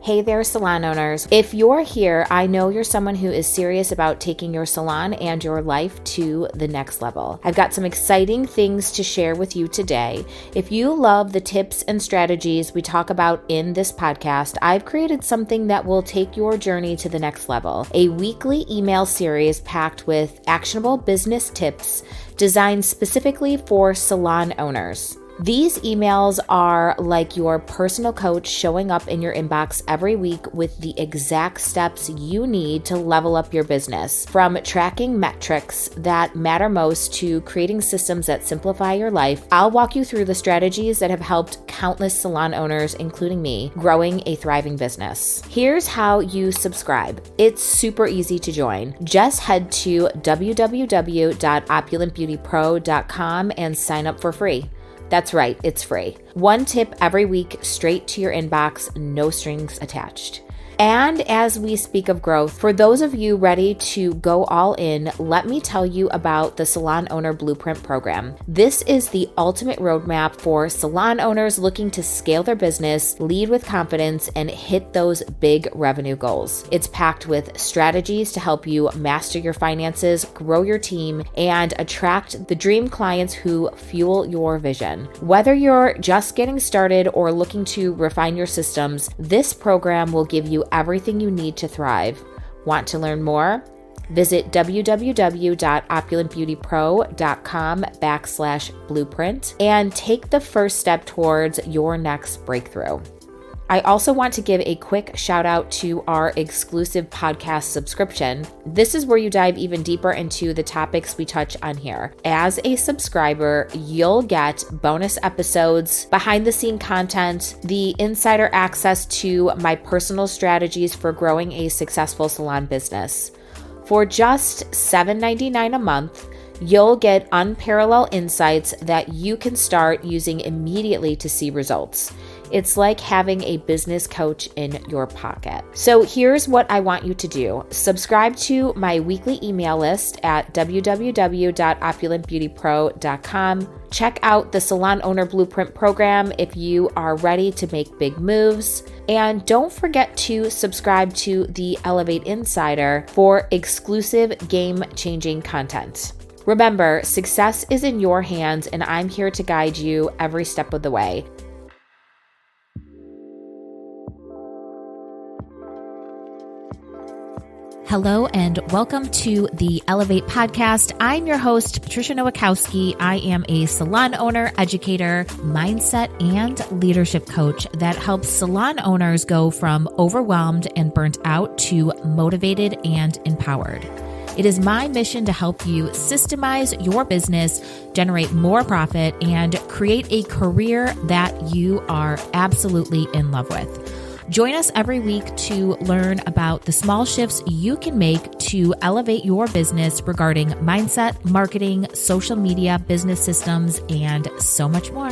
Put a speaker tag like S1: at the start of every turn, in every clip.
S1: Hey there, salon owners. If you're here, I know you're someone who is serious about taking your salon and your life to the next level. I've got some exciting things to share with you today. If you love the tips and strategies we talk about in this podcast, I've created something that will take your journey to the next level. A weekly email series packed with actionable business tips designed specifically for salon owners. These emails are like your personal coach showing up in your inbox every week with the exact steps you need to level up your business. From tracking metrics that matter most to creating systems that simplify your life, I'll walk you through the strategies that have helped countless salon owners, including me, growing a thriving business. Here's how you subscribe. It's super easy to join. Just head to www.opulentbeautypro.com and sign up for free. That's right, it's free. One tip every week, straight to your inbox, no strings attached. And as we speak of growth, for those of you ready to go all in, let me tell you about the Salon Owner Blueprint program. This is the ultimate roadmap for salon owners looking to scale their business, lead with confidence, and hit those big revenue goals. It's packed with strategies to help you master your finances, grow your team, and attract the dream clients who fuel your vision. Whether you're just getting started or looking to refine your systems, this program will give you everything you need to thrive. Want to learn more? Visit www.opulentbeautypro.com/blueprint and take the first step towards your next breakthrough. I also want to give a quick shout out to our exclusive podcast subscription. This is where you dive even deeper into the topics we touch on here. As a subscriber, you'll get bonus episodes, behind the scene content, the insider access to my personal strategies for growing a successful salon business. For just $7.99 a month, you'll get unparalleled insights that you can start using immediately to see results. It's like having a business coach in your pocket. So here's what I want you to do. Subscribe to my weekly email list at www.opulentbeautypro.com. Check out the Salon Owner Blueprint program if you are ready to make big moves. And don't forget to subscribe to the Elevate Insider for exclusive game-changing content. Remember, success is in your hands, and I'm here to guide you every step of the way. Hello and welcome to the Elevate Podcast. I'm your host, Patricia Nowakowski. I am a salon owner, educator, mindset, and leadership coach that helps salon owners go from overwhelmed and burnt out to motivated and empowered. It is my mission to help you systemize your business, generate more profit, and create a career that you are absolutely in love with. Join us every week to learn about the small shifts you can make to elevate your business regarding mindset, marketing, social media, business systems, and so much more.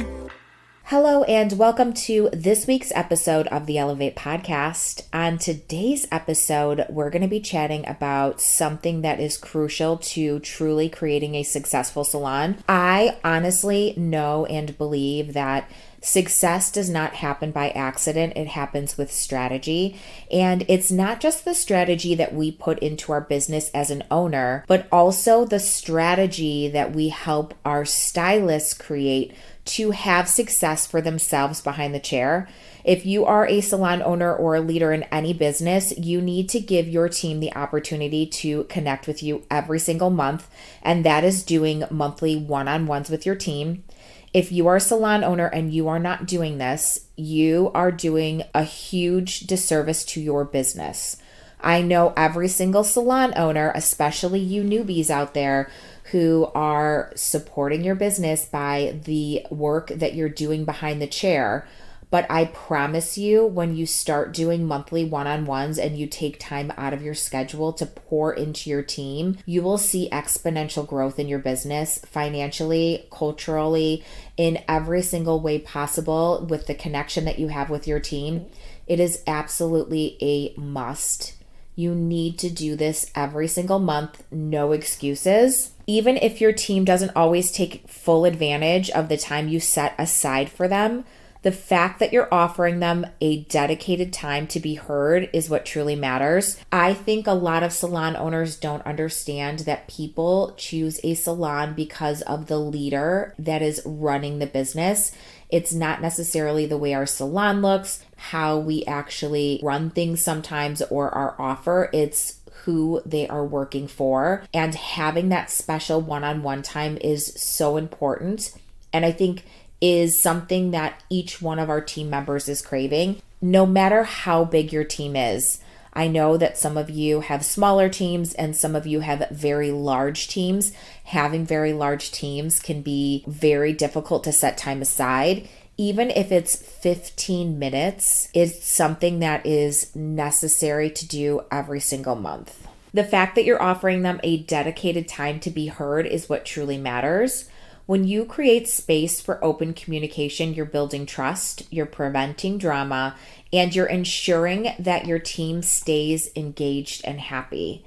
S1: Hello and welcome to this week's episode of the Elevate Podcast. On today's episode, we're going to be chatting about something that is crucial to truly creating a successful salon. I honestly know and believe that success does not happen by accident. It happens with strategy. And it's not just the strategy that we put into our business as an owner, but also the strategy that we help our stylists create to have success for themselves behind the chair. If you are a salon owner or a leader in any business, you need to give your team the opportunity to connect with you every single month, and that is doing monthly one-on-ones with your team. If you are a salon owner and you are not doing this, you are doing a huge disservice to your business. I know every single salon owner, especially you newbies out there who are supporting your business by the work that you're doing behind the chair. But I promise you, when you start doing monthly one-on-ones and you take time out of your schedule to pour into your team, you will see exponential growth in your business, financially, culturally, in every single way possible with the connection that you have with your team. It is absolutely a must. You need to do this every single month, no excuses. Even if your team doesn't always take full advantage of the time you set aside for them, The fact that you're offering them a dedicated time to be heard is what truly matters. I think a lot of salon owners don't understand that people choose a salon because of the leader that is running the business. It's not necessarily the way our salon looks, how we actually run things sometimes, or our offer. It's who they are working for. And having that special one-on-one time is so important. And I think is something that each one of our team members is craving, no matter how big your team is. I know that some of you have smaller teams and some of you have very large teams. Having very large teams can be very difficult to set time aside. Even if it's 15 minutes, it's something that is necessary to do every single month. The fact that you're offering them a dedicated time to be heard is what truly matters. When you create space for open communication, you're building trust, you're preventing drama, and you're ensuring that your team stays engaged and happy.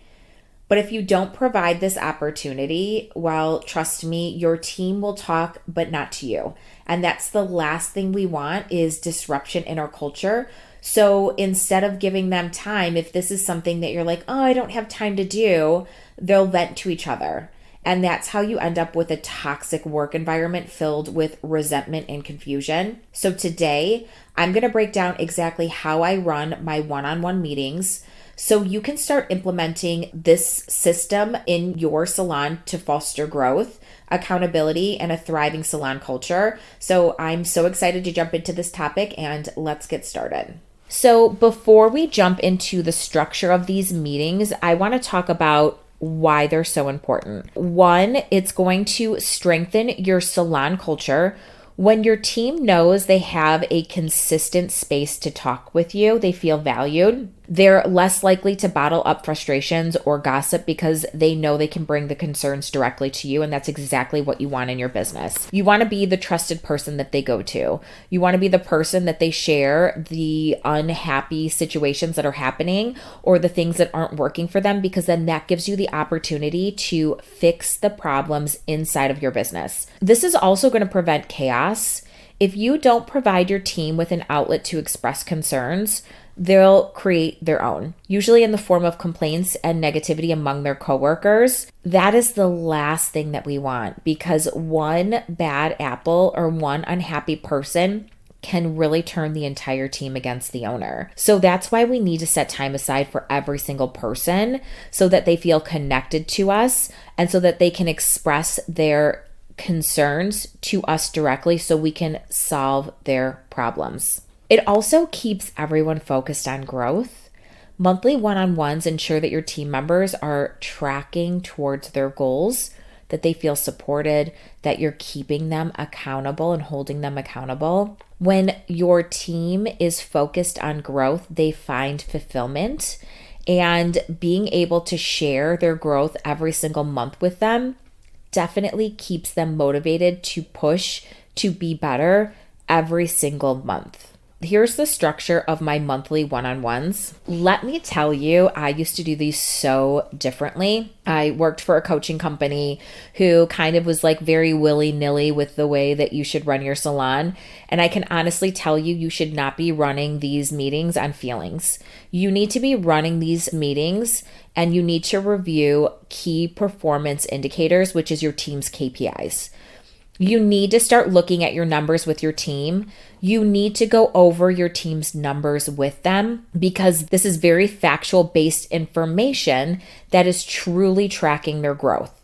S1: But if you don't provide this opportunity, well, trust me, your team will talk, but not to you. And that's the last thing we want is disruption in our culture. So instead of giving them time, if this is something that you're like, oh, I don't have time to do, they'll vent to each other. And that's how you end up with a toxic work environment filled with resentment and confusion. So today, I'm going to break down exactly how I run my one-on-one meetings so you can start implementing this system in your salon to foster growth, accountability, and a thriving salon culture. So I'm so excited to jump into this topic, and let's get started. So before we jump into the structure of these meetings, I want to talk about why they're so important. One, it's going to strengthen your salon culture. When your team knows they have a consistent space to talk with you, they feel valued. They're less likely to bottle up frustrations or gossip because they know they can bring the concerns directly to you, and that's exactly what you want in your business. You want to be the trusted person that they go to. You want to be the person that they share the unhappy situations that are happening or the things that aren't working for them, because then that gives you the opportunity to fix the problems inside of your business. This is also going to prevent chaos. If you don't provide your team with an outlet to express concerns, they'll create their own, usually in the form of complaints and negativity among their coworkers. That is the last thing that we want, because one bad apple or one unhappy person can really turn the entire team against the owner. So that's why we need to set time aside for every single person so that they feel connected to us and so that they can express their concerns to us directly so we can solve their problems. It also keeps everyone focused on growth. Monthly one-on-ones ensure that your team members are tracking towards their goals, that they feel supported, that you're keeping them accountable and holding them accountable. When your team is focused on growth, they find fulfillment, and being able to share their growth every single month with them definitely keeps them motivated to push to be better every single month. Here's the structure of my monthly one-on-ones. Let me tell you, I used to do these so differently. I worked for a coaching company who kind of was like very willy-nilly with the way that you should run your salon. And I can honestly tell you, you should not be running these meetings on feelings. You need to be running these meetings and you need to review key performance indicators, which is your team's KPIs. You need to start looking at your numbers with your team. You need to go over your team's numbers with them, because this is very factual based information that is truly tracking their growth.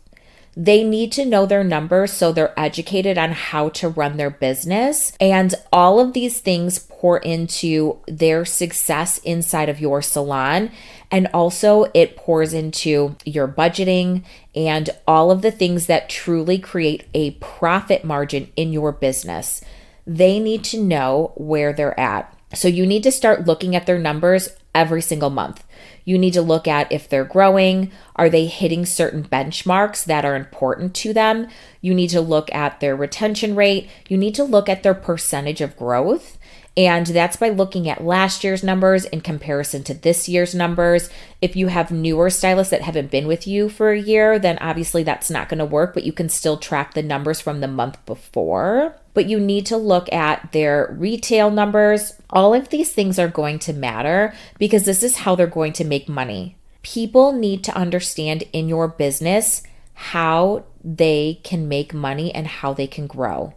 S1: They need to know their numbers so they're educated on how to run their business. And all of these things pour into their success inside of your salon. And also it pours into your budgeting and all of the things that truly create a profit margin in your business. They need to know where they're at. So you need to start looking at their numbers every single month. You need to look at if they're growing. Are they hitting certain benchmarks that are important to them? You need to look at their retention rate. You need to look at their percentage of growth. And that's by looking at last year's numbers in comparison to this year's numbers. If you have newer stylists that haven't been with you for a year, then obviously that's not going to work, but you can still track the numbers from the month before. But you need to look at their retail numbers. All of these things are going to matter because this is how they're going to make money. People need to understand in your business how they can make money and how they can grow.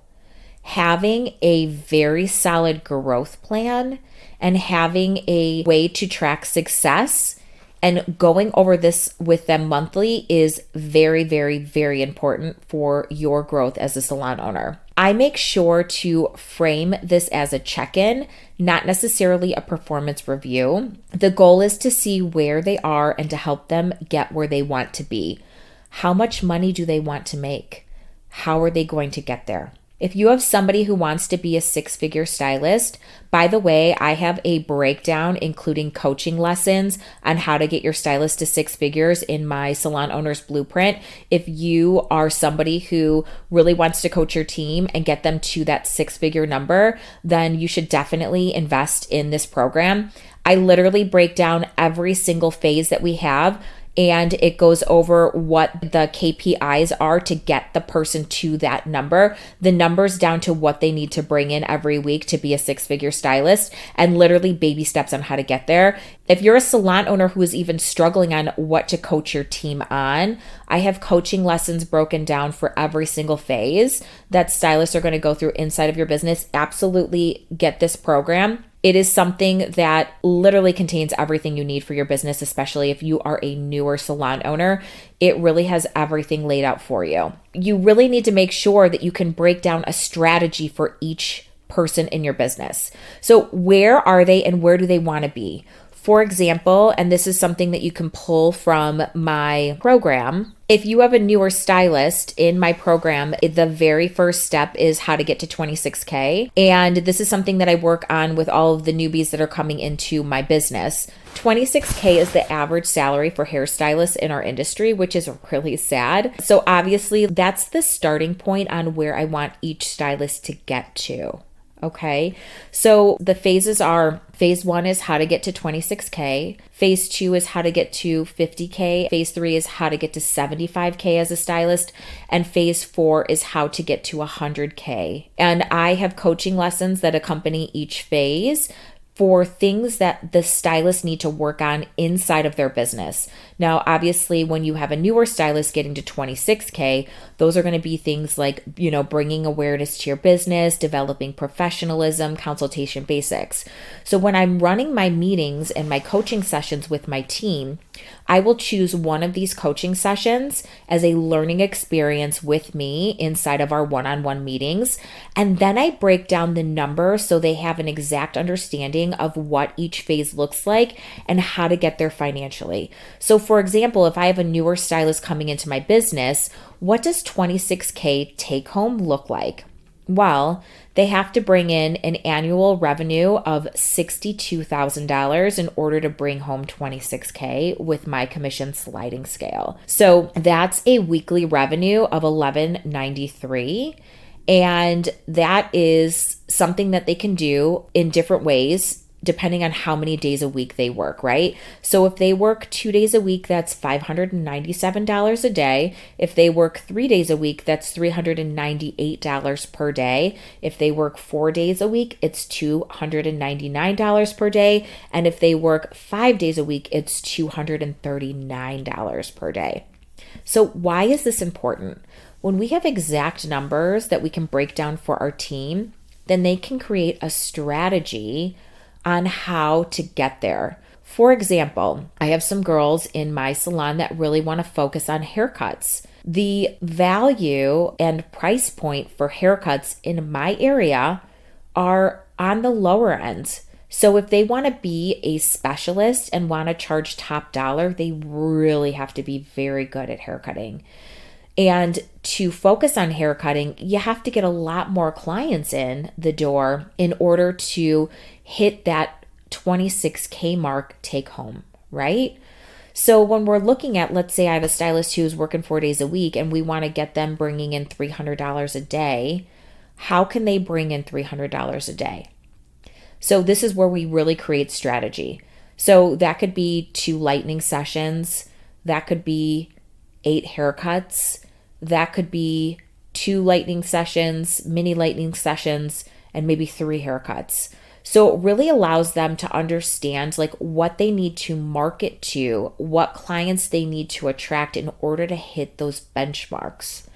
S1: Having a very solid growth plan and having a way to track success and going over this with them monthly is very, very, very important for your growth as a salon owner. I make sure to frame this as a check-in, not necessarily a performance review. The goal is to see where they are and to help them get where they want to be. How much money do they want to make? How are they going to get there? If you have somebody who wants to be a six-figure stylist, by the way, I have a breakdown including coaching lessons on how to get your stylist to six figures in my Salon Owner's Blueprint. If you are somebody who really wants to coach your team and get them to that six-figure number, then you should definitely invest in this program. I literally break down every single phase that we have, and it goes over what the KPIs are to get the person to that number, the numbers down to what they need to bring in every week to be a six-figure stylist, and literally baby steps on how to get there. If you're a salon owner who is even struggling on what to coach your team on, I have coaching lessons broken down for every single phase that stylists are going to go through inside of your business. Absolutely get this program. It is something that literally contains everything you need for your business, especially if you are a newer salon owner. It really has everything laid out for you. You really need to make sure that you can break down a strategy for each person in your business. So where are they and where do they want to be? For example, and this is something that you can pull from my program, if you have a newer stylist in my program, the very first step is how to get to 26K. And this is something that I work on with all of the newbies that are coming into my business. 26K is the average salary for hairstylists in our industry, which is really sad. So obviously that's the starting point on where I want each stylist to get to. Okay, so the phases are, phase 1 is how to get to 26K. Phase 2 is how to get to 50K. Phase 3 is how to get to 75K as a stylist. And phase 4 is how to get to 100K. And I have coaching lessons that accompany each phase for things that the stylists need to work on inside of their business. Now, obviously, when you have a newer stylist getting to 26K, those are going to be things like, bringing awareness to your business, developing professionalism, consultation basics. So when I'm running my meetings and my coaching sessions with my team, I will choose one of these coaching sessions as a learning experience with me inside of our one-on-one meetings. And then I break down the numbers so they have an exact understanding of what each phase looks like and how to get there financially. So for example, if I have a newer stylist coming into my business, what does 26K take home look like? Well, they have to bring in an annual revenue of $62,000 in order to bring home 26K with my commission sliding scale. So that's a weekly revenue of $11.93. And that is something that they can do in different ways depending on how many days a week they work, right? So if they work 2 days a week, that's $597 a day. If they work 3 days a week, that's $398 per day. If they work 4 days a week, it's $299 per day. And if they work 5 days a week, it's $239 per day. So why is this important? When we have exact numbers that we can break down for our team, then they can create a strategy on how to get there. For example, I have some girls in my salon that really want to focus on haircuts. The value and price point for haircuts in my area are on the lower end. So if they want to be a specialist and want to charge top dollar, they really have to be very good at haircutting. And to focus on haircutting, you have to get a lot more clients in the door in order to hit that 26K mark take home, right? So when we're looking at, let's say I have a stylist who's working 4 days a week and we want to get them bringing in $300 a day, how can they bring in $300 a day? So this is where we really create strategy. So that could be 2 lightening sessions. That could be 8 haircuts. That could be 2 lightening sessions, mini lightening sessions, and maybe 3 haircuts. So it really allows them to understand like what they need to market to, what clients they need to attract in order to hit those benchmarks.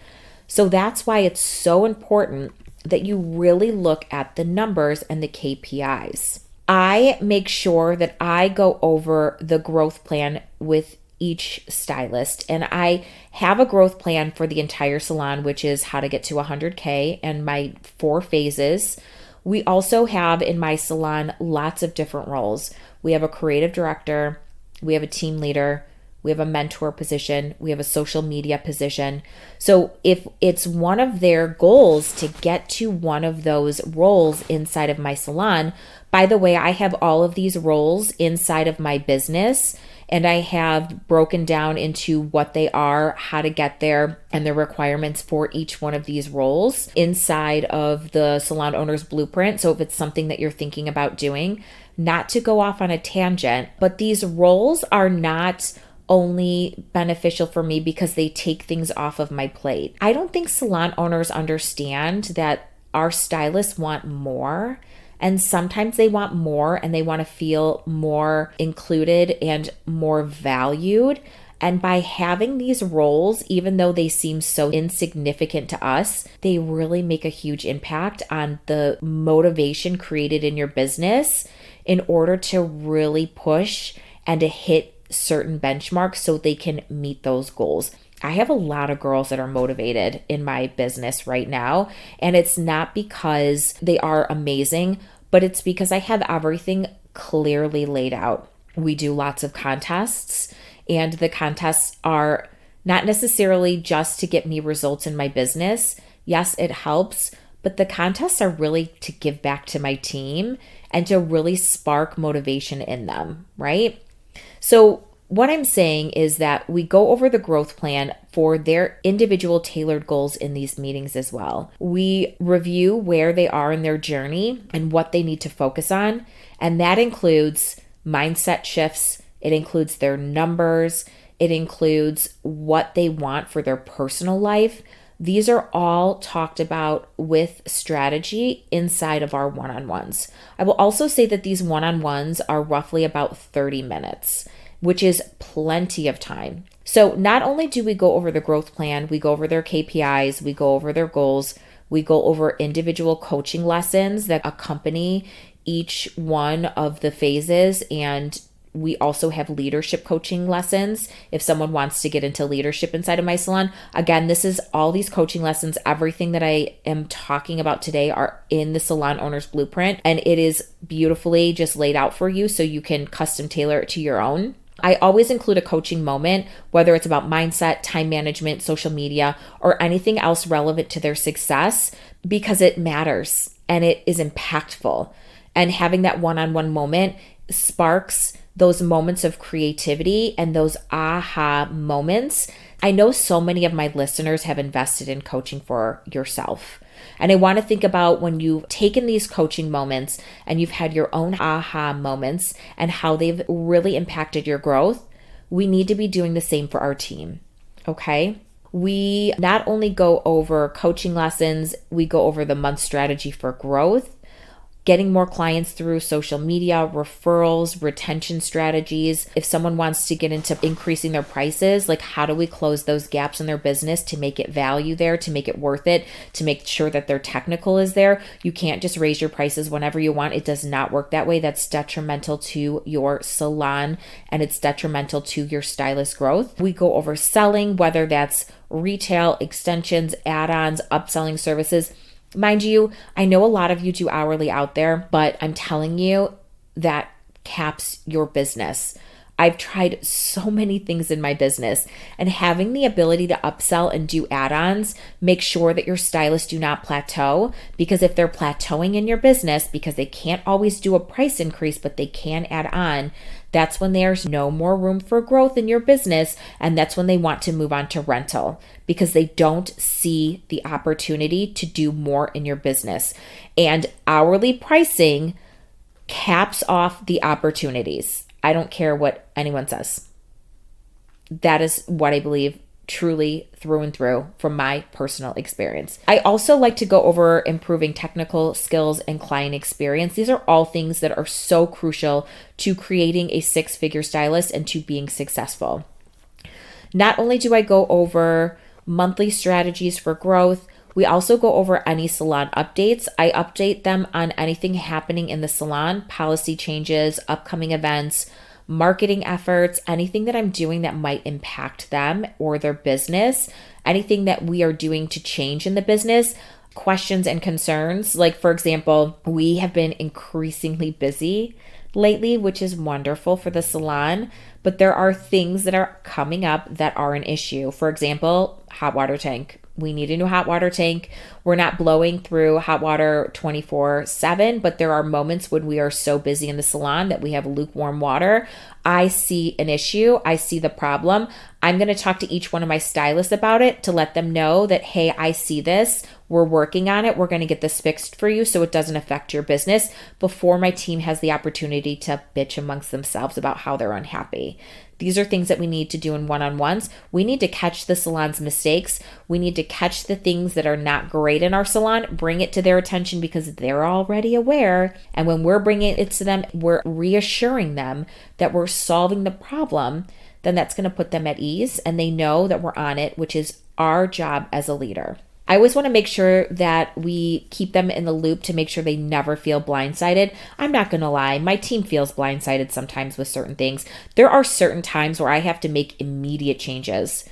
S1: So that's why it's so important that you really look at the numbers and the KPIs. I make sure that I go over the growth plan with each stylist, and I have a growth plan for the entire salon, which is how to get to 100K and my 4 phases. We also have in my salon lots of different roles. We have a creative director, we have a team leader, we have a mentor position, we have a social media position. So if it's one of their goals to get to one of those roles inside of my salon, by the way, I have all of these roles inside of my business, and I have broken down into what they are, how to get there, and the requirements for each one of these roles inside of the Salon Owner's Blueprint. So if it's something that you're thinking about doing, not to go off on a tangent, but these roles are not only beneficial for me because they take things off of my plate. I don't think salon owners understand that our stylists want more. And sometimes they want more and they want to feel more included and more valued. And by having these roles, even though they seem so insignificant to us, they really make a huge impact on the motivation created in your business in order to really push and to hit certain benchmarks so they can meet those goals. I have a lot of girls that are motivated in my business right now, and it's not because they are amazing, but it's because I have everything clearly laid out. We do lots of contests, and the contests are not necessarily just to get me results in my business. Yes, it helps, but the contests are really to give back to my team and to really spark motivation in them, right? So what I'm saying is that we go over the growth plan for their individual tailored goals in these meetings as well. We review where they are in their journey and what they need to focus on. And that includes mindset shifts. It includes their numbers. It includes what they want for their personal life. These are all talked about with strategy inside of our one-on-ones. I will also say that these one-on-ones are roughly about 30 minutes, which is plenty of time. So not only do we go over the growth plan, we go over their KPIs, we go over their goals, we go over individual coaching lessons that accompany each one of the phases, and we also have leadership coaching lessons if someone wants to get into leadership inside of my salon. Again, this is all these coaching lessons. Everything that I am talking about today are in the Salon Owner's Blueprint, and it is beautifully just laid out for you so you can custom tailor it to your own. I always include a coaching moment, whether it's about mindset, time management, social media, or anything else relevant to their success, because it matters and it is impactful. And having that one-on-one moment sparks those moments of creativity and those aha moments. I know so many of my listeners have invested in coaching for yourself. And I want to think about when you've taken these coaching moments and you've had your own aha moments and how they've really impacted your growth. We need to be doing the same for our team, okay? We not only go over coaching lessons, we go over the month strategy for growth, getting more clients through social media, referrals, retention strategies. If someone wants to get into increasing their prices, like how do we close those gaps in their business to make it value there, to make it worth it, to make sure that their technical is there? You can't just raise your prices whenever you want. It does not work that way. That's detrimental to your salon and it's detrimental to your stylist growth. We go over selling, whether that's retail, extensions, add-ons, upselling services. Mind you, I know a lot of you do hourly out there, but I'm telling you that caps your business. I've tried so many things in my business, and having the ability to upsell and do add-ons, make sure that your stylists do not plateau, because if they're plateauing in your business because they can't always do a price increase, but they can add on, that's when there's no more room for growth in your business, and that's when they want to move on to rental because they don't see the opportunity to do more in your business. And hourly pricing caps off the opportunities. I don't care what anyone says. That is what I believe truly through and through from my personal experience. I also like to go over improving technical skills and client experience. These are all things that are so crucial to creating a six-figure stylist and to being successful. Not only do I go over monthly strategies for growth, we also go over any salon updates. I update them on anything happening in the salon, policy changes, upcoming events, marketing efforts, anything that I'm doing that might impact them or their business, anything that we are doing to change in the business, questions and concerns. Like, for example, we have been increasingly busy lately, which is wonderful for the salon, but there are things that are coming up that are an issue. For example, hot water tank. We need a new hot water tank. We're not blowing through hot water 24/7, but there are moments when we are so busy in the salon that we have lukewarm water. I see an issue. I see the problem. I'm going to talk to each one of my stylists about it to let them know that, hey, I see this. We're working on it. We're going to get this fixed for you so it doesn't affect your business before my team has the opportunity to bitch amongst themselves about how they're unhappy. These are things that we need to do in one-on-ones. We need to catch the salon's mistakes. We need to catch the things that are not great in our salon, bring it to their attention because they're already aware. And when we're bringing it to them, we're reassuring them that we're solving the problem. Then that's going to put them at ease and they know that we're on it, which is our job as a leader. I always want to make sure that we keep them in the loop to make sure they never feel blindsided. I'm not going to lie, my team feels blindsided sometimes with certain things. There are certain times where I have to make immediate changes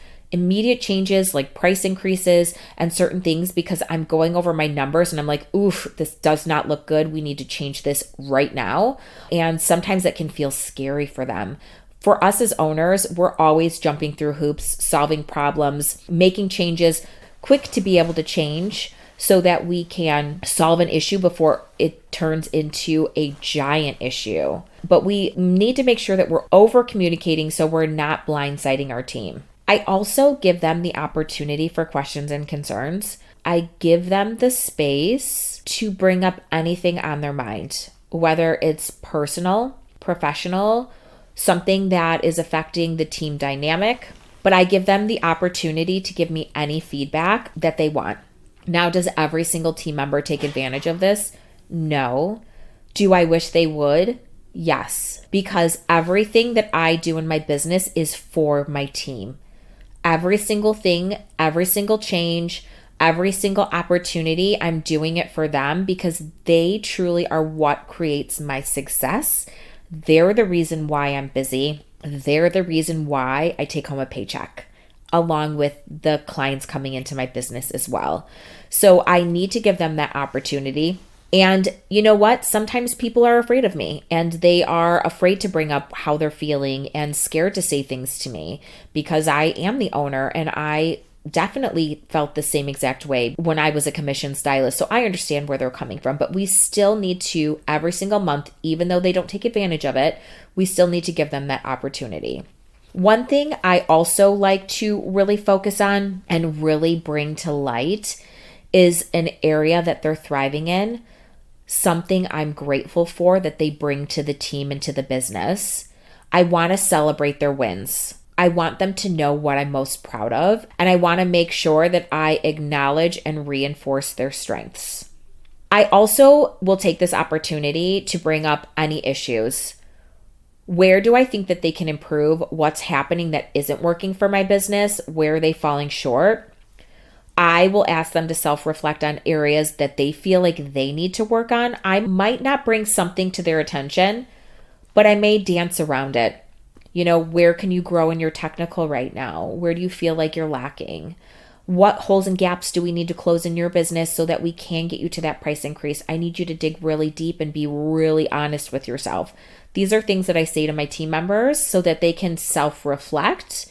S1: like price increases and certain things because I'm going over my numbers and I'm like, oof, this does not look good. We need to change this right now. And sometimes that can feel scary for them. For us as owners, we're always jumping through hoops, solving problems, making changes, quick to be able to change so that we can solve an issue before it turns into a giant issue. But we need to make sure that we're over communicating so we're not blindsiding our team. I also give them the opportunity for questions and concerns. I give them the space to bring up anything on their mind, whether it's personal, professional, something that is affecting the team dynamic. But I give them the opportunity to give me any feedback that they want. Now, does every single team member take advantage of this? No. Do I wish they would? Yes. Because everything that I do in my business is for my team. Every single thing, every single change, every single opportunity, I'm doing it for them because they truly are what creates my success. They're the reason why I'm busy. They're the reason why I take home a paycheck, along with the clients coming into my business as well. So I need to give them that opportunity. And you know what? Sometimes people are afraid of me and they are afraid to bring up how they're feeling and scared to say things to me because I am the owner and I definitely felt the same exact way when I was a commissioned stylist. So I understand where they're coming from, but we still need to every single month, even though they don't take advantage of it, we still need to give them that opportunity. One thing I also like to really focus on and really bring to light is an area that they're thriving in, something I'm grateful for that they bring to the team and to the business. I want to celebrate their wins. I want them to know what I'm most proud of, and I want to make sure that I acknowledge and reinforce their strengths. I also will take this opportunity to bring up any issues. Where do I think that they can improve? What's happening that isn't working for my business? Where are they falling short? I will ask them to self-reflect on areas that they feel like they need to work on. I might not bring something to their attention, but I may dance around it. Where can you grow in your technical right now? Where do you feel like you're lacking? What holes and gaps do we need to close in your business so that we can get you to that price increase? I need you to dig really deep and be really honest with yourself. These are things that I say to my team members so that they can self-reflect,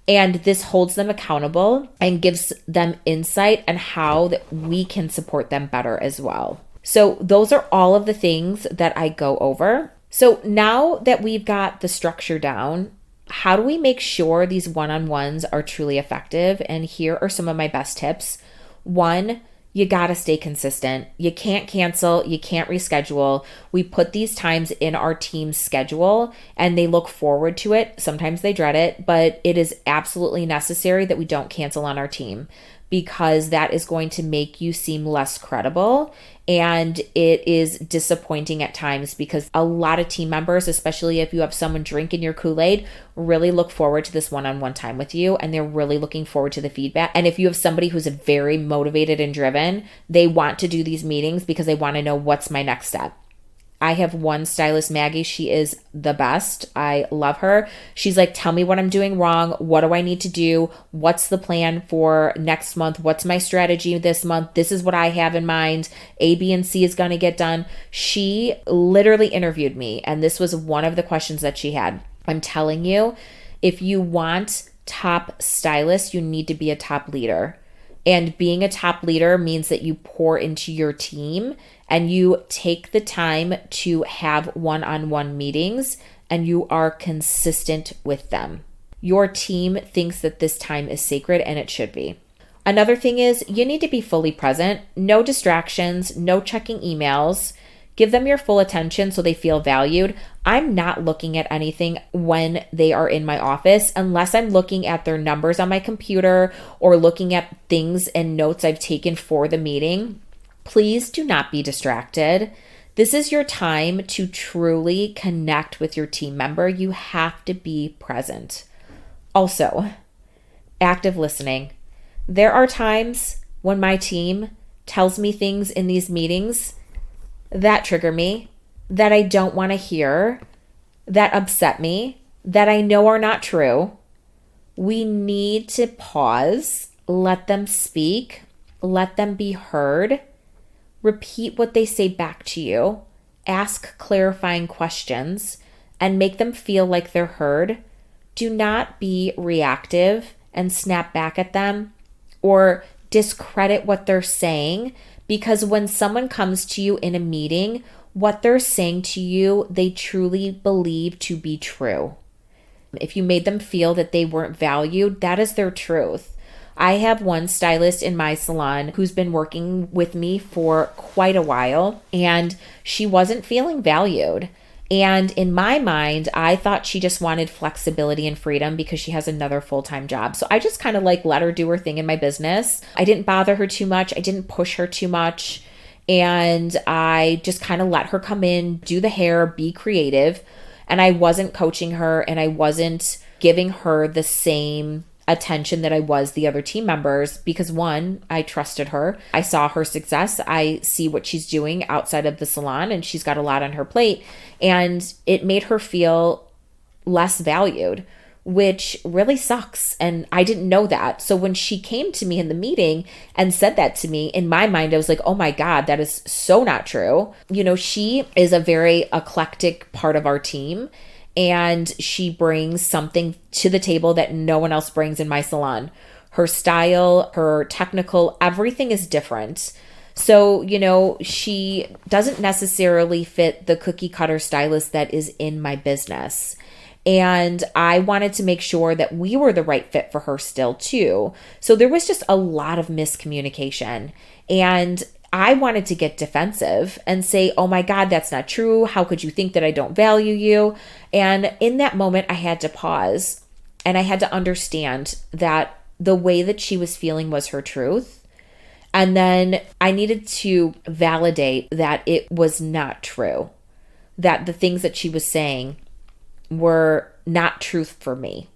S1: and this holds them accountable and gives them insight on how that we can support them better as well. So those are all of the things that I go over. So now that we've got the structure down, how do we make sure these one-on-ones are truly effective? And here are some of my best tips. 1, You got to stay consistent. You can't cancel. You can't reschedule. We put these times in our team's schedule and they look forward to it. Sometimes they dread it, but it is absolutely necessary that we don't cancel on our team, because that is going to make you seem less credible. And it is disappointing at times because a lot of team members, especially if you have someone drinking your Kool-Aid, really look forward to this one-on-one time with you, and they're really looking forward to the feedback. And if you have somebody who's very motivated and driven, they want to do these meetings because they want to know what's my next step. I have one stylist, Maggie. She is the best. I love her. She's like, tell me what I'm doing wrong. What do I need to do? What's the plan for next month? What's my strategy this month? This is what I have in mind. A, B, and C is going to get done. She literally interviewed me, and this was one of the questions that she had. I'm telling you, if you want top stylists, you need to be a top leader. And being a top leader means that you pour into your team and you take the time to have one-on-one meetings and you are consistent with them. Your team thinks that this time is sacred, and it should be. Another thing is you need to be fully present. No distractions, no checking emails. Give them your full attention so they feel valued. I'm not looking at anything when they are in my office unless I'm looking at their numbers on my computer or looking at things and notes I've taken for the meeting. Please do not be distracted. This is your time to truly connect with your team member. You have to be present. Also, active listening. There are times when my team tells me things in these meetings that trigger me, that I don't want to hear, that upset me, that I know are not true. We need to pause, let them speak, let them be heard, repeat what they say back to you, ask clarifying questions, and make them feel like they're heard. Do not be reactive and snap back at them or discredit what they're saying, because when someone comes to you in a meeting, what they're saying to you, they truly believe to be true. If you made them feel that they weren't valued, that is their truth. I have one stylist in my salon who's been working with me for quite a while, and she wasn't feeling valued. And in my mind, I thought she just wanted flexibility and freedom because she has another full-time job. So I just kind of let her do her thing in my business. I didn't bother her too much. I didn't push her too much. And I just kind of let her come in, do the hair, be creative. And I wasn't coaching her, and I wasn't giving her the same attention that I was the other team members, because one, I trusted her. I saw her success. I see what she's doing outside of the salon, and she's got a lot on her plate, and it made her feel less valued, which really sucks. And I didn't know that. So when she came to me in the meeting and said that to me, in my mind, I was like, oh my God, that is so not true. You know, she is a very eclectic part of our team, and she brings something to the table that no one else brings in my salon. Her style, her technical, everything is different. So, you know, she doesn't necessarily fit the cookie cutter stylist that is in my business. And I wanted to make sure that we were the right fit for her still too. So there was just a lot of miscommunication. And I wanted to get defensive and say, oh my God, that's not true. How could you think that I don't value you? And in that moment, I had to pause, and I had to understand that the way that she was feeling was her truth. And then I needed to validate that it was not true, that the things that she was saying were not truth for me.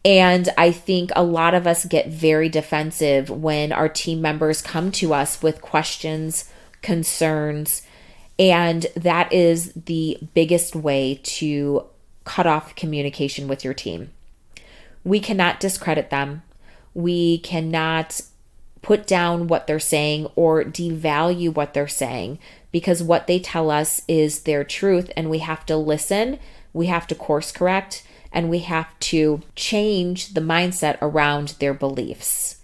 S1: And I think a lot of us get very defensive when our team members come to us with questions, concerns, and that is the biggest way to cut off communication with your team. We cannot discredit them. We cannot put down what they're saying or devalue what they're saying, because what they tell us is their truth, and we have to listen, we have to course correct, and we have to change the mindset around their beliefs.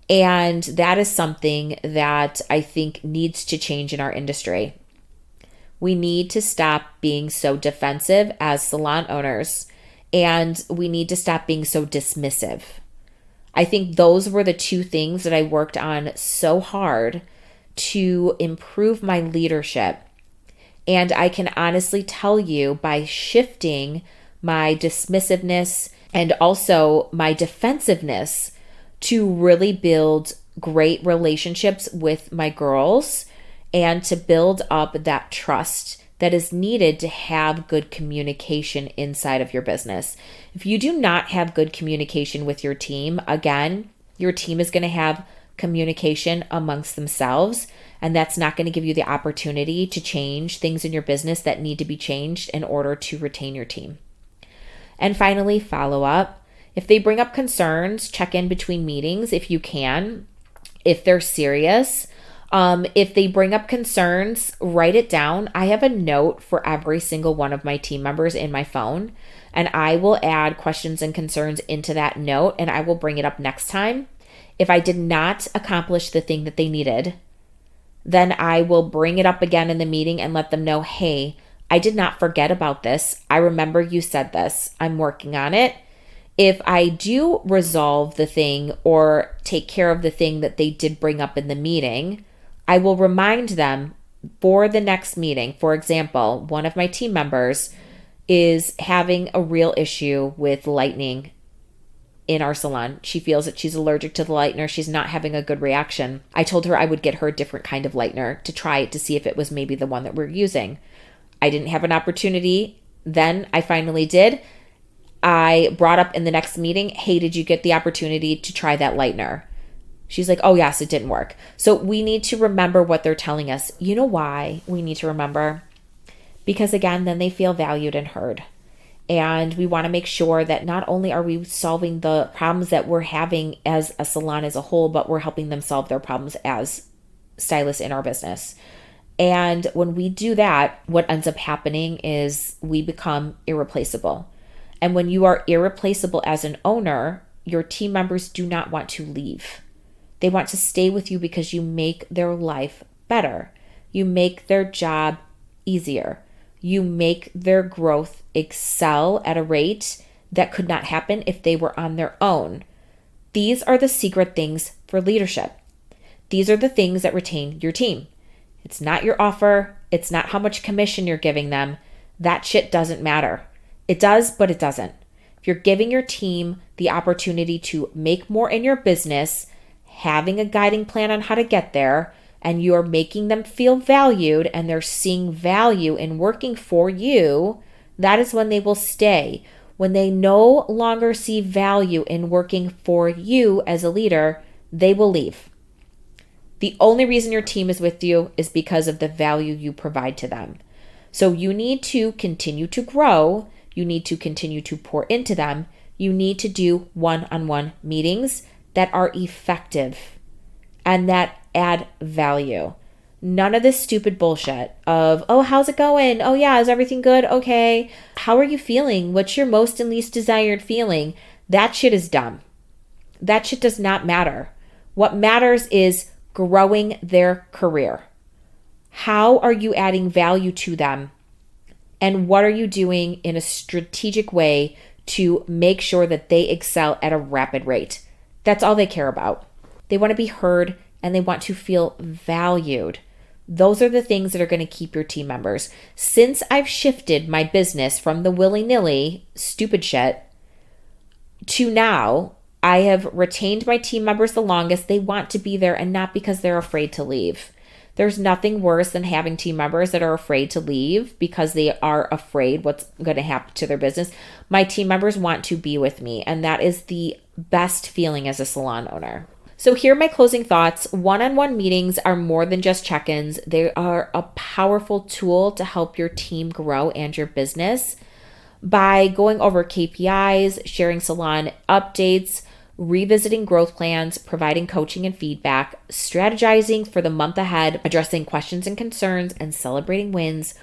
S1: And that is something that I think needs to change in our industry. We need to stop being so defensive as salon owners, and we need to stop being so dismissive. I think those were the two things that I worked on so hard to improve my leadership. And I can honestly tell you, by shifting my dismissiveness and also my defensiveness to really build great relationships with my girls and to build up that trust that is needed to have good communication inside of your business. If you do not have good communication with your team, again, your team is going to have communication amongst themselves, and that's not going to give you the opportunity to change things in your business that need to be changed in order to retain your team. And finally, follow up. If they bring up concerns, check in between meetings if you can, if they're serious. If they bring up concerns, write it down. I have a note for every single one of my team members in my phone, and I will add questions and concerns into that note, and I will bring it up next time. If I did not accomplish the thing that they needed, then I will bring it up again in the meeting and let them know, hey, I did not forget about this. I remember you said this. I'm working on it. If I do resolve the thing or take care of the thing that they did bring up in the meeting, I will remind them for the next meeting. For example, one of my team members is having a real issue with lightning in our salon. She feels that she's allergic to the lightener. She's not having a good reaction. I told her I would get her a different kind of lightener to try it to see if it was maybe the one that we're using. I didn't have an opportunity. Then I finally did. I brought up in the next meeting, hey, did you get the opportunity to try that lightener? She's like, oh yes, it didn't work. So we need to remember what they're telling us. You know why we need to remember? Because again, then they feel valued and heard. And we want to make sure that not only are we solving the problems that we're having as a salon as a whole, but we're helping them solve their problems as stylists in our business. And when we do that, what ends up happening is we become irreplaceable. And when you are irreplaceable as an owner, your team members do not want to leave. They want to stay with you because you make their life better. You make their job easier. You make their growth excel at a rate that could not happen if they were on their own. These are the secret things for leadership. These are the things that retain your team. It's not your offer. It's not how much commission you're giving them. That shit doesn't matter. It does, but it doesn't. If you're giving your team the opportunity to make more in your business, having a guiding plan on how to get there, and you're making them feel valued and they're seeing value in working for you, that is when they will stay. When they no longer see value in working for you as a leader, they will leave. The only reason your team is with you is because of the value you provide to them. So you need to continue to grow. You need to continue to pour into them. You need to do one-on-one meetings that are effective and that add value. None of this stupid bullshit of, oh, how's it going? Oh yeah, is everything good? Okay. How are you feeling? What's your most and least desired feeling? That shit is dumb. That shit does not matter. What matters is growing their career. How are you adding value to them? And what are you doing in a strategic way to make sure that they excel at a rapid rate? That's all they care about. They want to be heard and they want to feel valued. Those are the things that are going to keep your team members. Since I've shifted my business from the willy-nilly stupid shit to now, I have retained my team members the longest. They want to be there and not because they're afraid to leave. There's nothing worse than having team members that are afraid to leave because they are afraid what's going to happen to their business. My team members want to be with me, and that is the best feeling as a salon owner. So here are my closing thoughts. One-on-one meetings are more than just check-ins. They are a powerful tool to help your team grow and your business by going over KPIs, sharing salon updates, revisiting growth plans, providing coaching and feedback, strategizing for the month ahead, addressing questions and concerns, and celebrating wins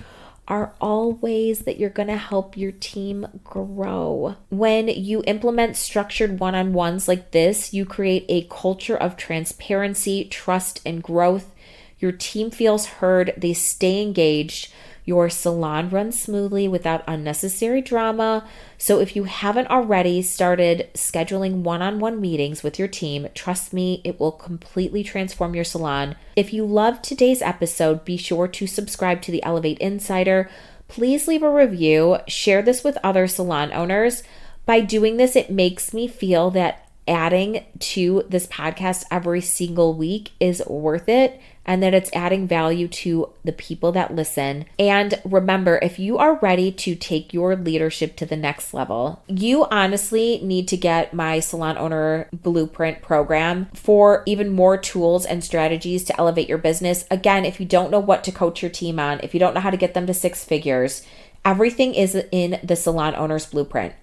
S1: are all ways that you're going to help your team grow. When you implement structured one-on-ones like this, you create a culture of transparency, trust, and growth. Your team feels heard, they stay engaged. your salon runs smoothly without unnecessary drama. So if you haven't already started scheduling one-on-one meetings with your team, trust me, it will completely transform your salon. If you loved today's episode, be sure to subscribe to the Elevate Insider. Please leave a review, share this with other salon owners. By doing this, it makes me feel that adding to this podcast every single week is worth it and that it's adding value to the people that listen. And remember, if you are ready to take your leadership to the next level, you honestly need to get my Salon Owner Blueprint program for even more tools and strategies to elevate your business. Again, if you don't know what to coach your team on, if you don't know how to get them to 6 figures, everything is in the Salon Owner's Blueprint.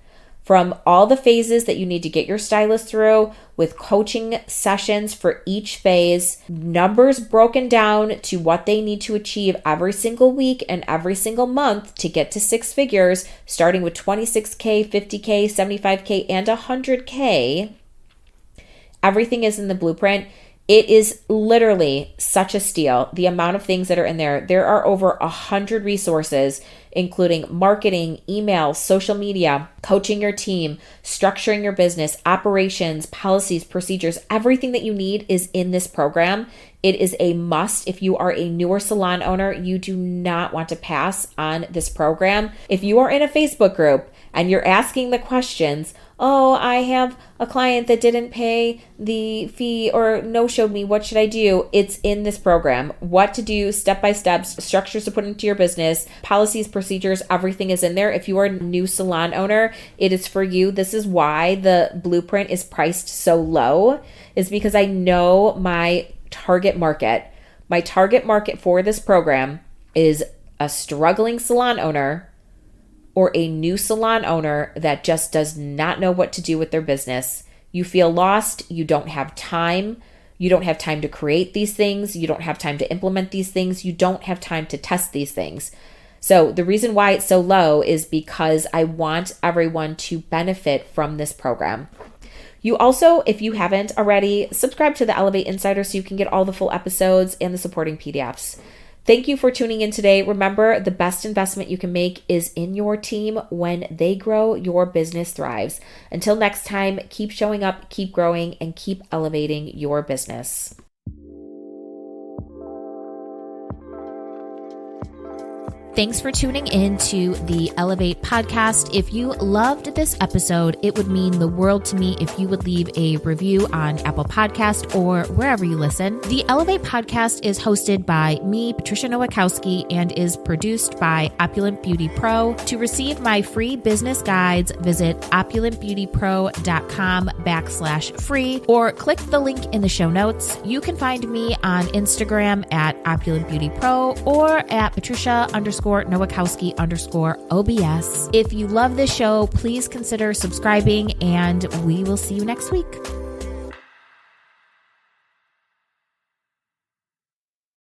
S1: From all the phases that you need to get your stylist through, with coaching sessions for each phase, numbers broken down to what they need to achieve every single week and every single month to get to 6 figures, starting with $26K, $50K, $75K, and $100K. Everything is in the blueprint. It is literally such a steal. The amount of things that are in there. There are over 100 resources, including marketing, email, social media, coaching your team, structuring your business, operations, policies, procedures. Everything that you need is in this program. It is a must. If you are a newer salon owner, you do not want to pass on this program. If you are in a Facebook group and you're asking the questions, oh, I have a client that didn't pay the fee or no-showed me, what should I do? It's in this program. What to do, step-by-step, structures to put into your business, policies, procedures, everything is in there. If you are a new salon owner, it is for you. This is why the blueprint is priced so low, is because I know my target market. My target market for this program is a struggling salon owner or a new salon owner that just does not know what to do with their business. You feel lost. You don't have time. You don't have time to create these things. You don't have time to implement these things. You don't have time to test these things. So the reason why it's so low is because I want everyone to benefit from this program. You also, if you haven't already, subscribe to the Elevate Insider so you can get all the full episodes and the supporting PDFs. Thank you for tuning in today. Remember, the best investment you can make is in your team. When they grow, your business thrives. Until next time, keep showing up, keep growing, and keep elevating your business. Thanks for tuning in to the Elevate podcast. If you loved this episode, it would mean the world to me if you would leave a review on Apple Podcast or wherever you listen. The Elevate podcast is hosted by me, Patricia Nowakowski, and is produced by Opulent Beauty Pro. To receive my free business guides, visit opulentbeautypro.com/free or click the link in the show notes. You can find me on Instagram at Opulent Beauty Pro or at Patricia_Nowakowski_OBS. If you love this show, please consider subscribing and we will see you next week.